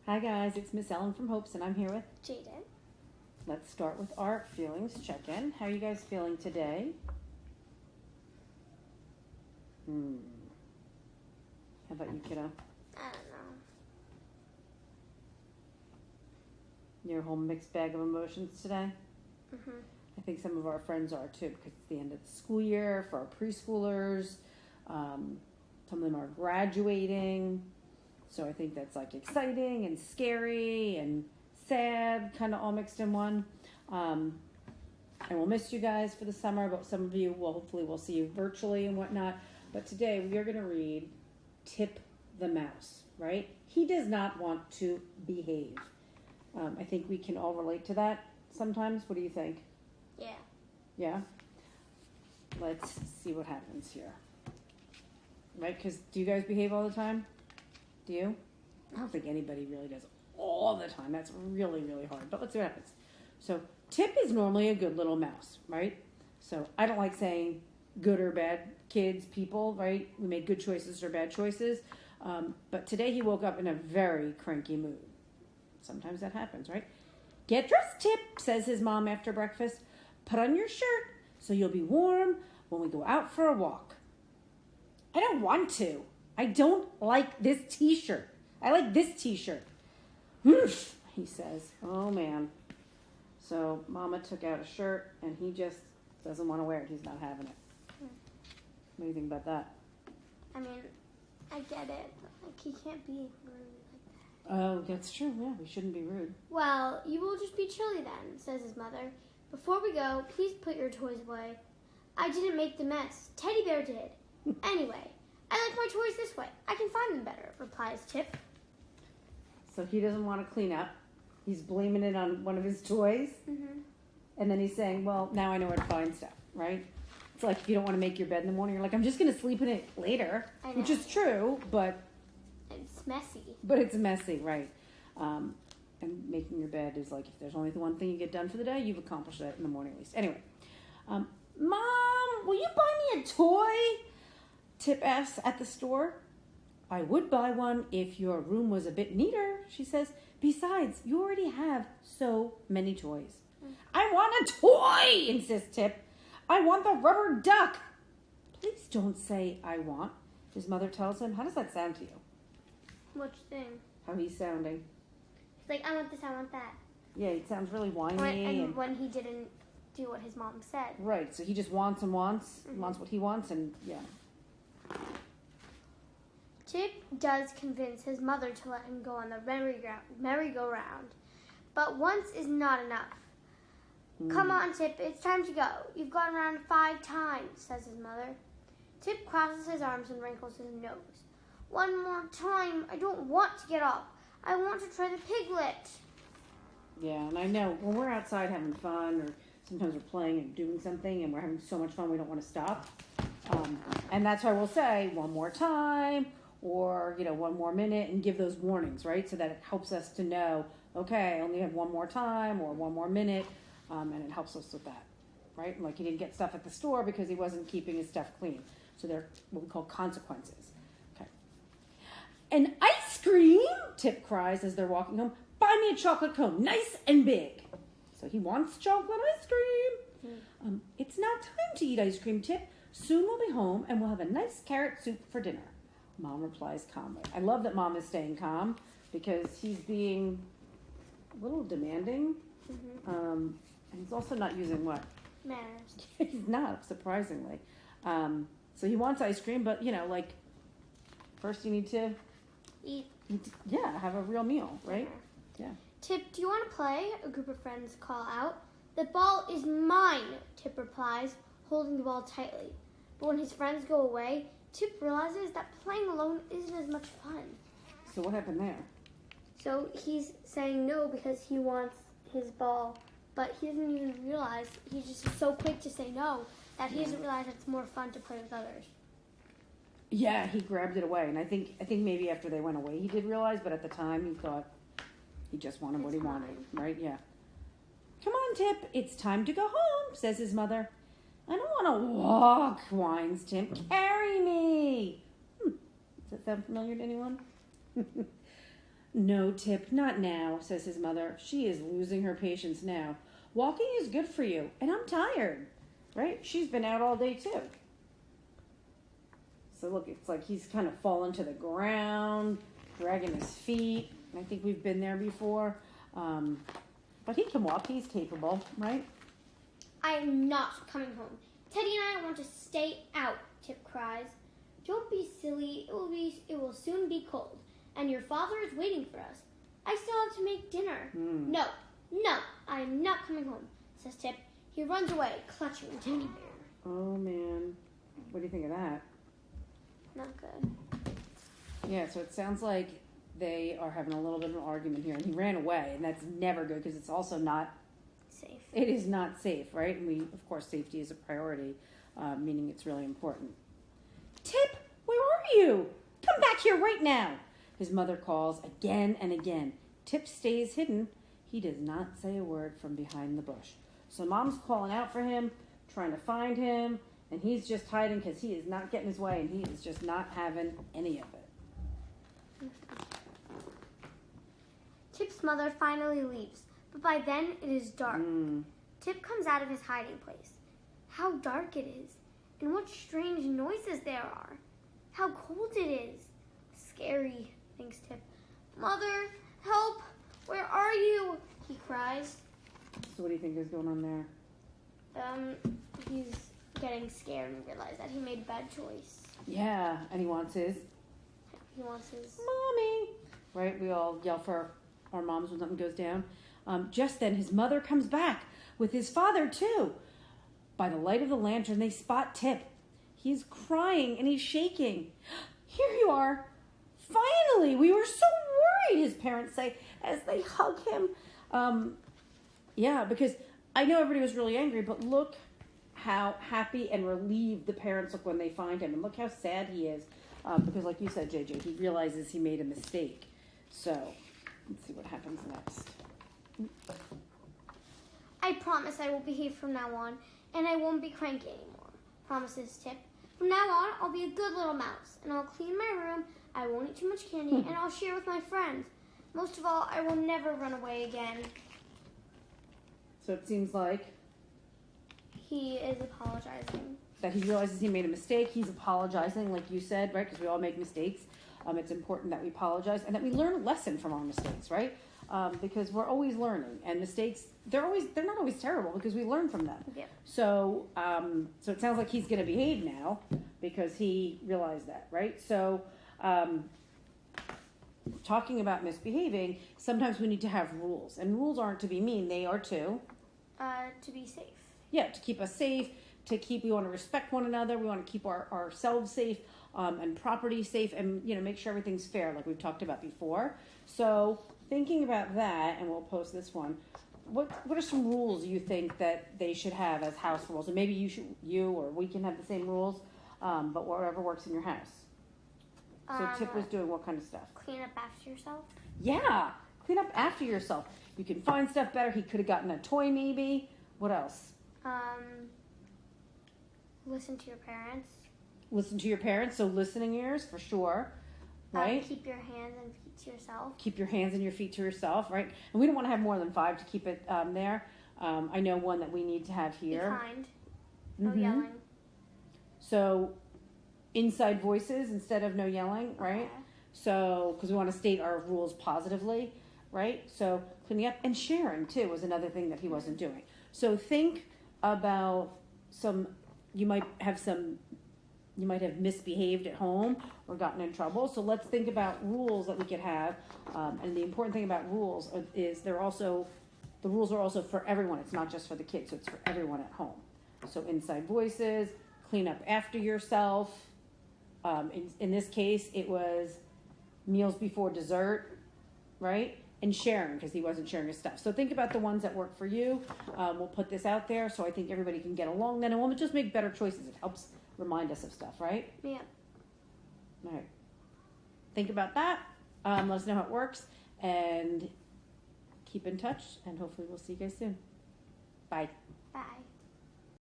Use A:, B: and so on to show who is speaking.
A: Hi guys, it's Miss Ellen from Hopes and I'm here with
B: Jaden.
A: Let's start with our feelings check-in. How are you guys feeling today? How about you, kiddo?
B: I don't know.
A: You're a whole mixed bag of emotions today?
B: Mhm.
A: I think some of our friends are too because it's the end of the school year for our preschoolers. Some of them are graduating. So I think that's like exciting and scary and sad, kind of all mixed in one. And we'll miss you guys for the summer, but some of you will hopefully we'll see you virtually and whatnot. But today we are going to read Tip the Mouse, right? He does not want to behave. I think we can all relate to that sometimes. What do you think?
B: Yeah.
A: Yeah? Let's see what happens here. Right? Because do you guys behave all the time? Do you? I don't think anybody really does all the time. That's really, really hard. But let's see what happens. So Tip is normally a good little mouse, right? So I don't like saying good or bad kids, people, right? We make good choices or bad choices. But today he woke up in a very cranky mood. Sometimes that happens, right? Get dressed, Tip, says his mom after breakfast. Put on your shirt so you'll be warm when we go out for a walk. I don't want to. I don't like this t-shirt. I like this t-shirt. He says, oh man. So Mama took out a shirt and he just doesn't want to wear it. He's not having it. What do you think about that?
B: I mean, I get it. But, like, he can't be rude like that.
A: Oh, that's true. Yeah, we shouldn't be rude.
B: Well, you will just be chilly then, says his mother. Before we go, please put your toys away. I didn't make the mess. Teddy Bear did. Anyway, I like my toys this way. I can find them better, replies Tip.
A: So he doesn't want to clean up. He's blaming it on one of his toys.
B: Mm-hmm.
A: And then he's saying, well, now I know where to find stuff, right? It's like if you don't want to make your bed in the morning, you're like, I'm just going to sleep in it later,
B: I know.
A: which is true, but
B: It's messy.
A: it's messy, right? And making your bed is like, if there's only the one thing you get done for the day, you've accomplished that in the morning at least. Anyway, Mom, will you buy me a toy? Tip asks at the store. I would buy one if your room was a bit neater, she says. Besides, you already have so many toys. I want a toy, insists Tip. I want the rubber duck. Please don't say I want, his mother tells him. How does that sound to you?
B: Which thing?
A: How he's sounding.
B: He's like, I want this, I want that.
A: Yeah, it sounds really whiny.
B: And when he didn't do what his mom said.
A: Right, so he just wants and wants, wants what he wants, and yeah.
B: Tip does convince his mother to let him go on the merry-go-round, but once is not enough. Come on, Tip, it's time to go. You've gone around 5 times, says his mother. Tip crosses his arms and wrinkles his nose. One more time. I don't want to get off. I want to try the piglet.
A: Yeah, and I know when we're outside having fun, or sometimes we're playing and doing something, and we're having so much fun we don't want to stop. And that's why we'll say one more time, or one more minute, and give those warnings, right? So that it helps us to know, okay, I only have one more time or one more minute, and it helps us with that, right? Like he didn't get stuff at the store because he wasn't keeping his stuff clean. So they're what we call consequences. Okay. An ice cream, Tip cries as they're walking home. Buy me a chocolate cone, nice and big. So he wants chocolate ice cream. It's now time to eat ice cream, Tip. Soon we'll be home and we'll have a nice carrot soup for dinner. Mom replies calmly. I love that Mom is staying calm because he's being a little demanding. And he's also not using what?
B: Manners.
A: He's not, surprisingly. So he wants ice cream, but like first you need to
B: Eat.
A: have a real meal, right? Yeah.
B: Tip, do you want to play? A group of friends call out. The ball is mine, Tip replies, holding the ball tightly. But when his friends go away, Tip realizes that playing alone isn't as much fun.
A: So what happened there?
B: So he's saying no because he wants his ball, but he doesn't even realize, he's just so quick to say no that he doesn't realize it's more fun to play with others.
A: Yeah, he grabbed it away, and I think maybe after they went away he did realize, but at the time he thought he just wanted what he wanted, right? Yeah. Come on, Tip, it's time to go home, says his mother. I don't want to walk, whines Tip. Carry me. Does that sound familiar to anyone? No, Tip, not now, says his mother. She is losing her patience now. Walking is good for you, and I'm tired, right? She's been out all day too. So look, it's like he's kind of fallen to the ground, dragging his feet. I think we've been there before. But he can walk, he's capable, right?
B: I am not coming home. Teddy and I want to stay out, Tip cries. Don't be silly. It will soon be cold, and your father is waiting for us. I still have to make dinner. No, I am not coming home, says Tip. He runs away, clutching a teddy bear.
A: Oh, man. What do you think of that?
B: Not good.
A: Yeah, so it sounds like they are having a little bit of an argument here, and he ran away, and that's never good because it's also not
B: safe.
A: It is not safe, right? And we, of course, safety is a priority, meaning it's really important. Tip, where are you? Come back here right now. His mother calls again and again. Tip stays hidden. He does not say a word from behind the bush. So Mom's calling out for him, trying to find him, and he's just hiding because he is not getting his way, and he is just not having any of it.
B: Tip's mother finally leaves, but by then it is dark. Tip comes out of his hiding place. How dark it is, and what strange noises there are. How cold it is. Scary, thinks Tip. Mother, help! Where are you? He cries.
A: So what do you think is going on there?
B: He's getting scared and realized that he made a bad choice.
A: Yeah, and he wants his...
B: He wants his...
A: Mommy! Right, we all yell for our moms when something goes down. Just then, his mother comes back with his father, too. By the light of the lantern, they spot Tip. He's crying and he's shaking. Here you are. Finally, we were so worried, his parents say, as they hug him. Yeah, because I know everybody was really angry, but look how happy and relieved the parents look when they find him. And look how sad he is. Because like you said, JJ, he realizes he made a mistake. So, let's see what happens next.
B: I promise I will behave from now on, and I won't be cranky anymore, promises Tip. From now on, I'll be a good little mouse, and I'll clean my room, I won't eat too much candy, and I'll share with my friends. Most of all, I will never run away again.
A: So it seems like
B: He is apologizing.
A: that he realizes he made a mistake. He's apologizing, like you said, right? Because we all make mistakes. It's important that we apologize and that we learn a lesson from our mistakes, right? Because we're always learning, and mistakes, they're not always terrible because we learn from them.
B: Yep.
A: So so it sounds like he's going to behave now because he realized that, right? So talking about misbehaving, sometimes we need to have rules, and rules aren't to be mean; they are to
B: be safe.
A: Yeah, to keep us safe. We want to respect one another. We want to keep ourselves safe and property safe, and make sure everything's fair, like we've talked about before. So thinking about that, and we'll post this one. What are some rules you think that they should have as house rules? And maybe you or we can have the same rules, but whatever works in your house. So Tip was doing what kind of stuff?
B: Clean up after yourself.
A: Yeah, clean up after yourself. You can find stuff better. He could have gotten a toy, maybe. What else?
B: Listen to your parents.
A: Listen to your parents. So listening ears for sure, right?
B: Keep your hands and feet to yourself.
A: Keep your hands and your feet to yourself, right? And we don't want to have more than 5 to keep it there. I know one that we need to have here.
B: Be kind. No yelling.
A: So inside voices instead of no yelling, right?
B: Okay.
A: So, because we want to state our rules positively, right? So cleaning up and sharing too was another thing that he wasn't doing. So think about you might have misbehaved at home or gotten in trouble. So let's think about rules that we could have. And the important thing about rules is the rules are also for everyone. It's not just for the kids, so it's for everyone at home. So inside voices, clean up after yourself. In this case, it was meals before dessert, right? And sharing, because he wasn't sharing his stuff. So think about the ones that work for you. We'll put this out there so I think everybody can get along then, and we'll just make better choices. It helps remind us of stuff, right?
B: Yeah.
A: All right. Think about that. Let us know how it works, and keep in touch, and hopefully we'll see you guys soon. Bye.
B: Bye.